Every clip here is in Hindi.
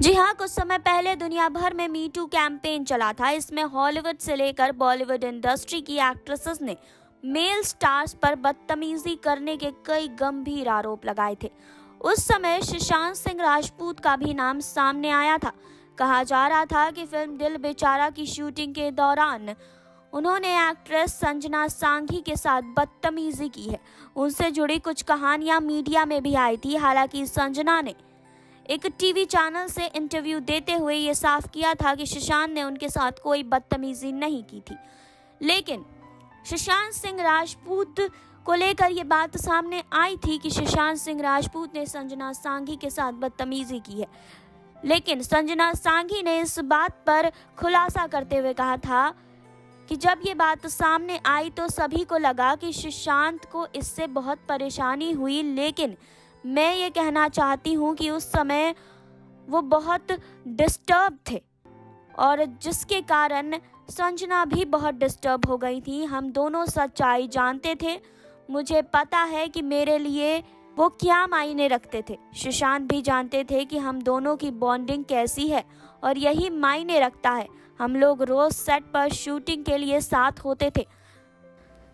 जी हाँ, कुछ समय पहले दुनिया भर में मी टू कैंपेन चला था। इसमें हॉलीवुड से लेकर बॉलीवुड इंडस्ट्री की एक्ट्रेसेस ने मेल स्टार्स पर बदतमीजी करने के कई गंभीर आरोप लगाए थे। उस समय सुशांत सिंह राजपूत का भी नाम सामने आया था। कहा जा रहा था कि फिल्म दिल बेचारा की शूटिंग के दौरान उन्होंने एक्ट्रेस संजना सांघी के साथ बदतमीजी की है। उनसे जुड़ी कुछ कहानियां मीडिया में भी आई थी। हालांकि संजना ने एक टीवी चैनल से इंटरव्यू देते हुए ये साफ किया था कि सुशांत ने उनके साथ कोई बदतमीजी नहीं की थी। लेकिन सुशांत सिंह राजपूत को लेकर ये बात सामने आई थी कि सुशांत सिंह राजपूत ने संजना सांघी के साथ बदतमीजी की है। लेकिन संजना सांघी ने इस बात पर खुलासा करते हुए कहा था कि जब ये बात सामने आई तो सभी को लगा कि सुशांत को इससे बहुत परेशानी हुई, लेकिन मैं ये कहना चाहती हूँ कि उस समय वो बहुत डिस्टर्ब थे और जिसके कारण संजना भी बहुत डिस्टर्ब हो गई थी। हम दोनों सच्चाई जानते थे। मुझे पता है कि मेरे लिए वो क्या मायने रखते थे। सुशांत भी जानते थे कि हम दोनों की बॉन्डिंग कैसी है और यही मायने रखता है। हम लोग रोज सेट पर शूटिंग के लिए साथ होते थे।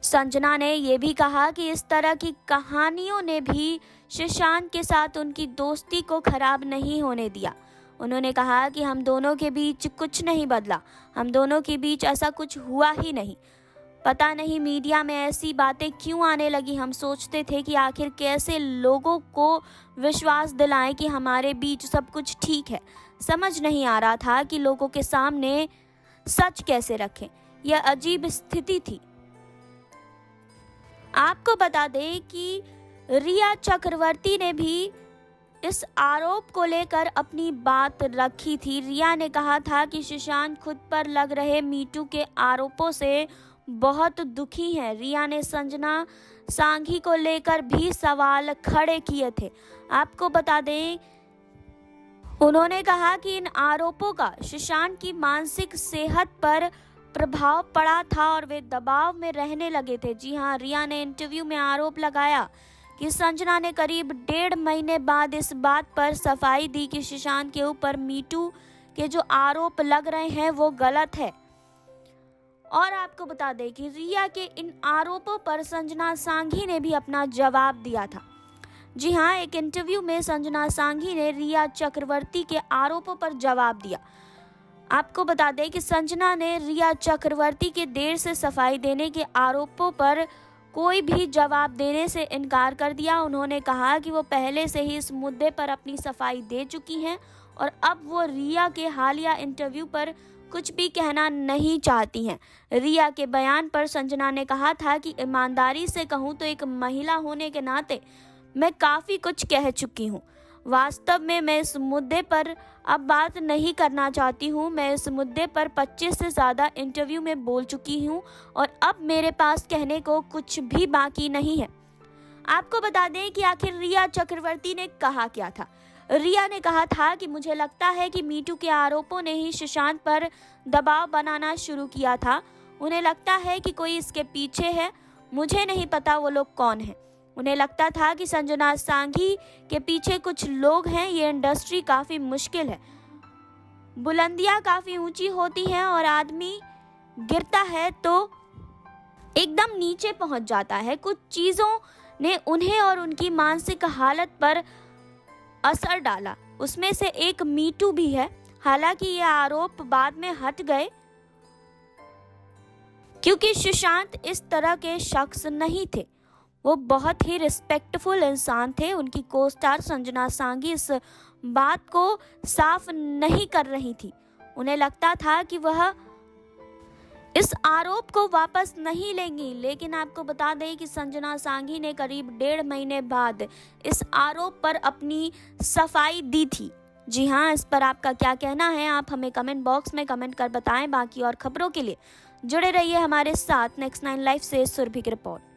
संजना ने यह भी कहा कि इस तरह की कहानियों ने भी सुशांत के साथ उनकी दोस्ती को खराब नहीं होने दिया। उन्होंने कहा कि हम दोनों के बीच कुछ नहीं बदला, हम दोनों के बीच ऐसा कुछ हुआ ही नहीं। पता नहीं मीडिया में ऐसी बातें क्यों आने लगी। हम सोचते थे कि आखिर कैसे लोगों को विश्वास दिलाएं कि हमारे बीच सब कुछ ठीक है। समझ नहीं आ रहा था कि लोगों के सामने सच कैसे रखें। यह अजीब स्थिति थी। आपको बता दें कि रिया चक्रवर्ती ने भी इस आरोप को लेकर अपनी बात रखी थी। रिया ने कहा था कि सुशांत खुद पर लग रहे मीटू के आरोपों से बहुत दुखी हैं। रिया ने संजना सांघी को लेकर भी सवाल खड़े किए थे। आपको बता दें, उन्होंने कहा कि इन आरोपों का सुशांत की मानसिक सेहत पर प्रभाव पड़ा था और वे दबाव में रहने लगे थे। जी हाँ, रिया ने इंटरव्यू में आरोप लगाया कि संजना ने करीब 1.5 महीने बाद इस बात पर सफाई दी कि सुशांत के ऊपर मीटू के जो आरोप लग रहे हैं वो गलत है। और आपको बता दें कि रिया के इन आरोपों पर संजना सांघी ने भी अपना जवाब दिया था। जी हाँ, एक इंटरव्यू में संजना सांघी ने रिया चक्रवर्ती के आरोपों पर जवाब दिया। आपको बता दें कि संजना ने रिया चक्रवर्ती के देर से सफाई देने के आरोपों पर कोई भी जवाब देने से इनकार कर दिया। उन्होंने कहा कि वो पहले से ही इस मुद्दे पर अपनी सफाई दे चुकी हैं और अब वो रिया के हालिया इंटरव्यू पर कुछ भी कहना नहीं चाहती हैं। रिया के बयान पर संजना ने कहा था कि ईमानदारी से कहूँ तो एक महिला होने के नाते मैं काफ़ी कुछ कह चुकी हूँ। वास्तव में मैं इस मुद्दे पर अब बात नहीं करना चाहती हूँ। मैं इस मुद्दे पर 25 से ज़्यादा इंटरव्यू में बोल चुकी हूँ और अब मेरे पास कहने को कुछ भी बाकी नहीं है। आपको बता दें कि आखिर रिया चक्रवर्ती ने कहा क्या था। रिया ने कहा था कि मुझे लगता है कि मीटू के आरोपों ने ही सुशांत पर दबाव बनाना शुरू किया था। उन्हें लगता है कि कोई इसके पीछे है। मुझे नहीं पता वो लोग कौन हैं। उन्हें लगता था कि संजना सांघी के पीछे कुछ लोग हैं। ये इंडस्ट्री काफ़ी मुश्किल है, बुलंदियां काफ़ी ऊंची होती हैं और आदमी गिरता है तो एकदम नीचे पहुंच जाता है। कुछ चीज़ों ने उन्हें और उनकी मानसिक हालत पर असर डाला। उसमें से एक मीटू भी है। हालांकि ये आरोप बाद में हट गए क्योंकि सुशांत इस तरह के शख्स नहीं थे। वो बहुत ही रिस्पेक्टफुल इंसान थे। उनकी को स्टार संजना सांघी इस बात को साफ नहीं कर रही थी। उन्हें लगता था कि वह इस आरोप को वापस नहीं लेंगी, लेकिन आपको बता दें कि संजना सांघी ने करीब 1.5 महीने बाद इस आरोप पर अपनी सफाई दी थी। जी हाँ, इस पर आपका क्या कहना है आप हमें कमेंट बॉक्स में कमेंट कर बताएं। बाकी और खबरों के लिए जुड़े रहिए हमारे साथ। नेक्स्ट 9 लाइव से सुरभि की रिपोर्ट।